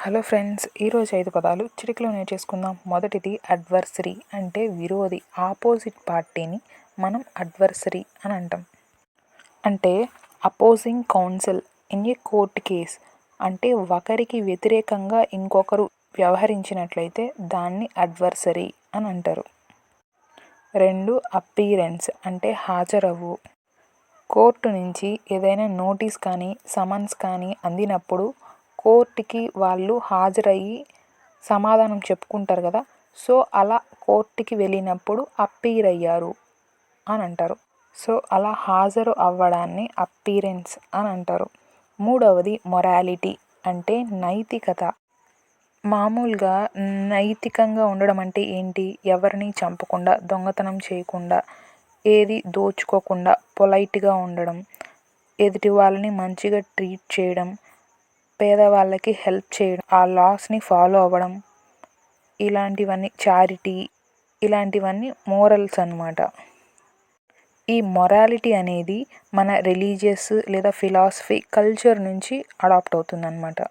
Hello friends, ఈరోజు 5 పదాలు చిటికలో నేర్చేసుకుందాం. మొదటిది అడ్వర్సరీ, అంటే విరోధి, ఆపోజిట్ పార్టీని మనం అడ్వర్సరీ అని అంటాం. అంటే opposing council in a court case, అంటే ఒకరికి వ్యతిరేకంగా ఇంకొకరు వ్యవహరించినట్లయితే దాన్ని అడ్వర్సరీ అని అంటారు. 2 అపీరెన్స్, అంటే హాజరవ్వు. కోర్టు నుంచి ఏదైనా నోటీస్ కానీ సమన్స్ కానీ అందినప్పుడు కోర్టుకి వాళ్ళు హాజరయ్యి సమాధానం చెప్పుకుంటారు కదా, సో అలా కోర్టుకి వెళ్ళినప్పుడు అప్పీర్ అయ్యారు అని అంటారు. సో అలా హాజరు అవ్వడాన్ని అప్పీరెన్స్ అని అంటారు. 3వది మొరాలిటీ, అంటే నైతికత. మామూలుగా నైతికంగా ఉండడం అంటే ఏంటి? ఎవరిని చంపకుండా, దొంగతనం చేయకుండా, ఏది దోచుకోకుండా పొలైట్గా ఉండడం, ఎదుటి వాళ్ళని మంచిగా ట్రీట్ చేయడం, పేదవాళ్ళకి హెల్ప్ చేయడం, ఆ లాస్ని ఫాలో అవ్వడం, ఇలాంటివన్నీ చారిటీ, ఇలాంటివన్నీ మోరల్స్ అన్నమాట. ఈ మొరాలిటీ అనేది మన రిలీజియస్ లేదా ఫిలాసఫీ కల్చర్ నుంచి అడాప్ట్ అవుతుందన్నమాట.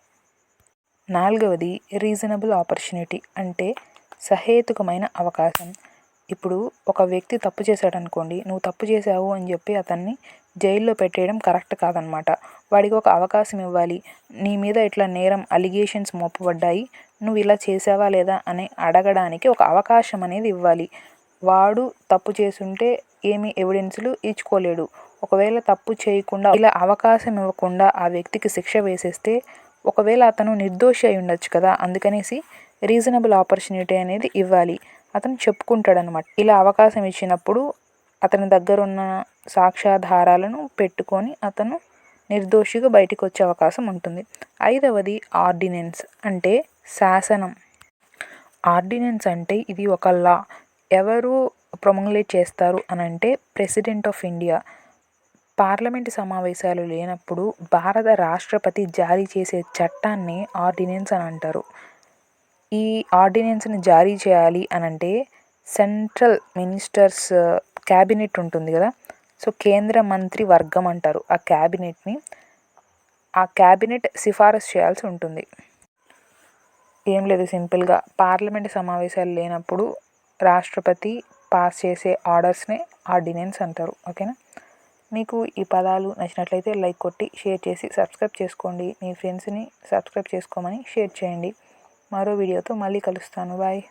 4వది రీజనబుల్ ఆపర్చునిటీ, అంటే సహేతుకమైన అవకాశం. ఇప్పుడు ఒక వ్యక్తి తప్పు చేశాడనుకోండి, నువ్వు తప్పు చేశావు అని చెప్పి అతన్ని జైల్లో పెట్టేయడం కరెక్ట్ కాదనమాట. వాడికి ఒక అవకాశం ఇవ్వాలి. నీ మీద ఇట్లా నేరం అలిగేషన్స్ మోపబడ్డాయి, నువ్వు ఇలా చేసావా లేదా అని అడగడానికి ఒక అవకాశం అనేది ఇవ్వాలి. వాడు తప్పు చేసుంటే ఏమి ఎవిడెన్స్లు ఇచ్చుకోలేడు. ఒకవేళ తప్పు చేయకుండా ఇలా అవకాశం ఇవ్వకుండా ఆ వ్యక్తికి శిక్ష వేసేస్తే ఒకవేళ అతను నిర్దోషి అయి ఉండొచ్చు కదా, అందుకనేసి రీజనబుల్ ఆపర్చునిటీ అనేది ఇవ్వాలి. అతను చెప్పుకుంటాడనమాట. ఇలా అవకాశం ఇచ్చినప్పుడు అతని దగ్గర ఉన్న సాక్ష్యాధారాలను పెట్టుకొని అతను నిర్దోషిగా బయటికి వచ్చే అవకాశం ఉంటుంది. 5వది ఆర్డినెన్స్, అంటే శాసనం. ఆర్డినెన్స్ అంటే ఇది ఒక లా. ఎవరు ప్రొమోలేట్ చేస్తారు అని అంటే ప్రెసిడెంట్ ఆఫ్ ఇండియా. పార్లమెంటు సమావేశాలు లేనప్పుడు భారత రాష్ట్రపతి జారీ చేసే చట్టాన్ని ఆర్డినెన్స్ అని అంటారు. ఈ ఆర్డినెన్స్ని జారీ చేయాలి అని అంటే సెంట్రల్ మినిస్టర్స్ క్యాబినెట్ ఉంటుంది కదా, సో కేంద్ర మంత్రి వర్గం అంటారు ఆ క్యాబినెట్ని. ఆ క్యాబినెట్ సిఫారసు చేయాల్సి ఉంటుంది. ఏం లేదు, సింపుల్గా పార్లమెంటు సమావేశాలు లేనప్పుడు రాష్ట్రపతి పాస్ చేసే ఆర్డర్స్ని ఆర్డినెన్స్ అంటారు. ఓకేనా? మీకు ఈ పదాలు నచ్చినట్లయితే లైక్ కొట్టి షేర్ చేసి సబ్స్క్రైబ్ చేసుకోండి. మీ ఫ్రెండ్స్ని సబ్స్క్రైబ్ చేసుకోమని షేర్ చేయండి. మరో వీడియోతో మళ్ళీ కలుస్తాను. బాయ్.